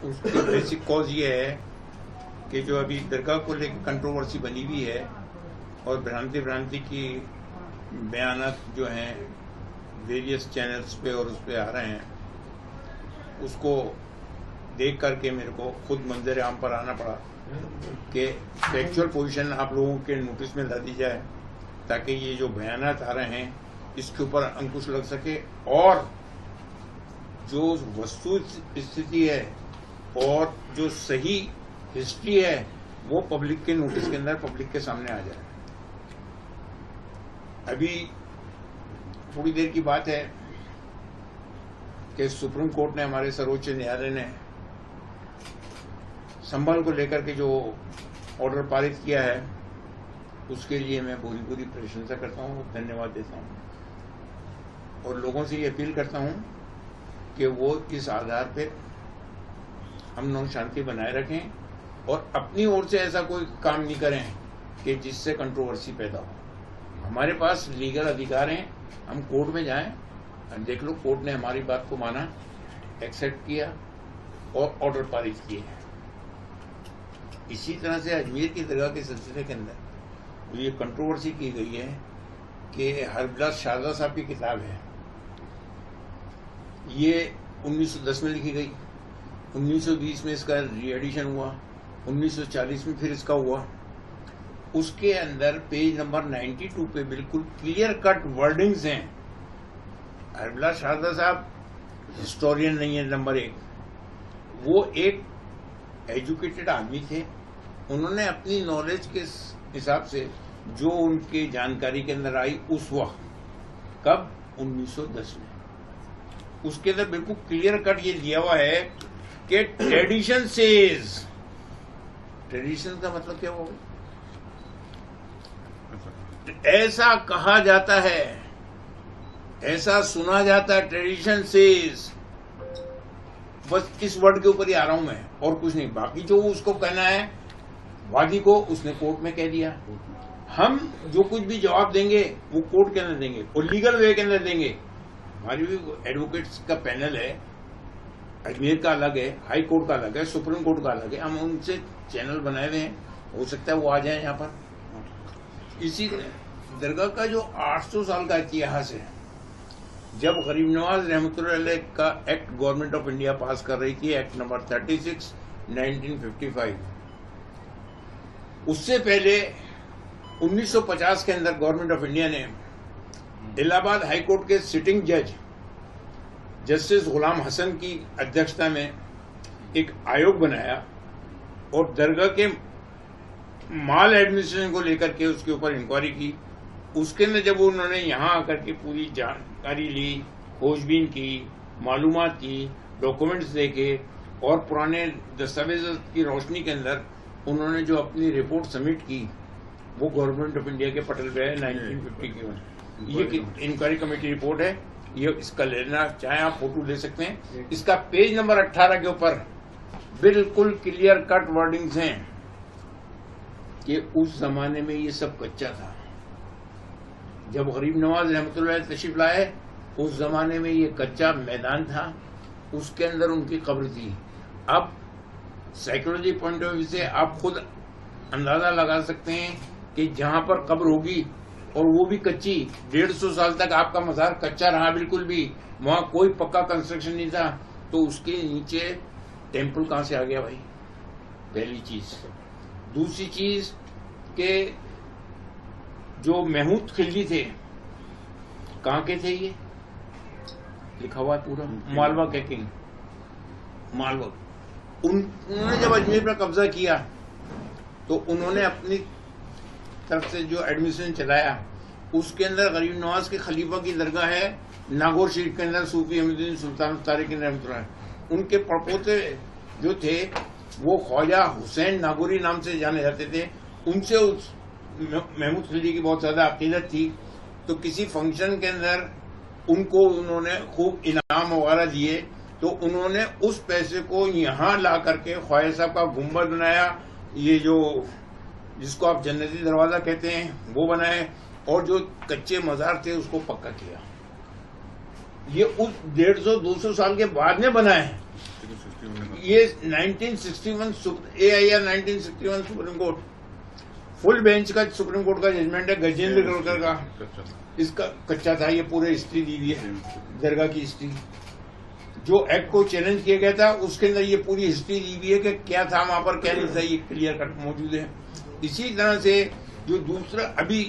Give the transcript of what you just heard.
उसकी basic cause ये है कि जो अभी दरगाह को लेकर कंट्रोवर्सी बनी हुई है और भ्रांति की बयानात जो हैं वेरियस चैनल्स पे और उस पे आ रहे हैं, उसको देख करके मेरे को खुद मंजर आम पर आना पड़ा कि फैक्चुअल पोजीशन आप लोगों के नोटिस में ला दी जाए ताकि ये जो बयानात आ रहे हैं इसके ऊपर अंकुश लग सके और जो वस्तु स्थिति है और जो सही हिस्ट्री है वो पब्लिक के नोटिस के अंदर पब्लिक के सामने आ जाए। अभी थोड़ी देर की बात है कि सुप्रीम कोर्ट ने, हमारे सर्वोच्च न्यायालय ने संभल को लेकर के जो ऑर्डर पारित किया है उसके लिए मैं पूरी प्रशंसा करता हूँ, धन्यवाद देता हूँ और लोगों से ये अपील करता हूँ कि वो इस आधार पे अमन और शांति बनाए रखें और अपनी ओर से ऐसा कोई काम नहीं करें कि जिससे कंट्रोवर्सी पैदा हो। हमारे पास लीगल अधिकार हैं, हम कोर्ट में जाएं, देख लो कोर्ट ने हमारी बात को माना, एक्सेप्ट किया और ऑर्डर पारित किए। इसी तरह से अजमेर की दरगाह के सिलसिले के अंदर ये कंट्रोवर्सी की गई है कि हरबिलास शारदा साहब की किताब है, ये 1910 में लिखी गई, 1920 में इसका री एडिशन हुआ, 1940 में फिर इसका हुआ। उसके अंदर पेज नंबर 92 पे बिल्कुल क्लियर कट वर्डिंग्स हैं। हरबिलास शारदा साहब हिस्टोरियन नहीं है, नंबर 1, वो एक एजुकेटेड आदमी थे। उन्होंने अपनी नॉलेज के हिसाब से जो उनकी जानकारी के अंदर आई उस वक्त, कब, 1910 में, उसके अंदर बिल्कुल क्लियर कट ये दिया हुआ है कि ट्रेडिशन सेज। ट्रेडिशन का मतलब क्या होगा? ऐसा कहा जाता है, ऐसा सुना जाता है, ट्रेडिशन सेज। बस इस वर्ड के ऊपर ही आ रहा हूं मैं और कुछ नहीं। बाकी जो उसको कहना है वादी को, उसने कोर्ट में कह दिया। हम जो कुछ भी जवाब देंगे वो कोर्ट के अंदर देंगे और लीगल वे के अंदर देंगे। हमारी भी एडवोकेट्स का पैनल है, अजमेर का अलग है, हाई कोर्ट का अलग है, सुप्रीम कोर्ट का अलग है। हम उनसे चैनल बनाए हुए हैं, हो सकता है वो आ जाए यहाँ पर। इसी दरगाह का जो 800 साल का इतिहास है, जब गरीब नवाज रहमतुल्लाह अलैह का एक्ट गवर्नमेंट ऑफ इंडिया पास कर रही थी, एक्ट नंबर 36 1955, उससे पहले 1950 के अंदर गवर्नमेंट ऑफ इंडिया ने इलाहाबाद हाई कोर्ट के सिटिंग जज जस्टिस गुलाम हसन की अध्यक्षता में एक आयोग बनाया और दरगाह के माल एडमिनिस्ट्रेशन को लेकर के उसके ऊपर इंक्वायरी की। उसके अंदर जब उन्होंने यहाँ आकर के पूरी जानकारी ली, खोजबीन की, मालूमात की, डॉक्यूमेंट्स देखे और पुराने दस्तावेज की रोशनी के अंदर उन्होंने जो अपनी रिपोर्ट सबमिट की वो गवर्नमेंट ऑफ इंडिया के पटल पे है 1950 की। ये इंक्वायरी कमेटी रिपोर्ट है, ये इसका लेना चाहे आप फोटो ले सकते हैं। इसका पेज नंबर 18 के ऊपर बिल्कुल क्लियर कट वर्डिंग्स हैं कि उस जमाने में ये सब कच्चा था। जब गरीब नवाज रहमतुल्लाह तशरीफ लाए उस जमाने में ये कच्चा मैदान था, उसके अंदर उनकी कब्र थी। अब साइकोलॉजी पॉइंट ऑफ व्यू से आप खुद अंदाजा लगा सकते हैं कि जहां पर कब्र होगी और वो भी कच्ची, 150 साल तक आपका मजार कच्चा रहा, बिल्कुल भी वहां कोई पक्का कंस्ट्रक्शन नहीं था, तो उसके नीचे टेम्पल कहां से आ गया भाई? पहली चीज। दूसरी चीज के जो महमूद खिलजी थे, कहां के थे? ये लिखा हुआ पूरा, मालवा के किंग, मालवा। उन्होंने जब अजमेर पर कब्जा किया तो उन्होंने अपनी तरफ से जो एडमिनिस्ट्रेशन चलाया उसके अंदर गरीब नवाज के खलीफा की दरगाह है नागौर शरीफ के अंदर, सूफी अहमदुद्दीन सुल्तान तारिक रहमतुल्लाह। उनके पड़पोते जो थे वो ख्वाजा हुसैन नागौरी नाम से जाने जाते थे। उनसे उस महमूद खिलजी की बहुत ज्यादा अकीदत थी, तो किसी फंक्शन के अंदर उनको उन्होंने खूब इनाम वगैरह दिए, तो उन्होंने उस पैसे को यहाँ ला करके ख्वाजा साहब का गुम्बद बनाया, ये जो जिसको आप जन्नती दरवाजा कहते हैं वो बनाए, और जो कच्चे मजार थे उसको पक्का किया। ये उस 150-200 साल के बाद में बना है। ये 1961 AIR 1961 supreme court full bench का सुप्रीम कोर्ट का जजमेंट है, गजेंद्र गढ़कर का। इसका कच्चा था, ये पूरे हिस्ट्री दी हुई है, दरगाह की हिस्ट्री। जो एक्ट को चैलेंज किया गया था उसके अंदर ये पूरी हिस्ट्री दी हुई है कि क्या था वहां पर, क्या नहीं था, ये क्लियर कट मौजूद है। इसी तरह से जो दूसरा अभी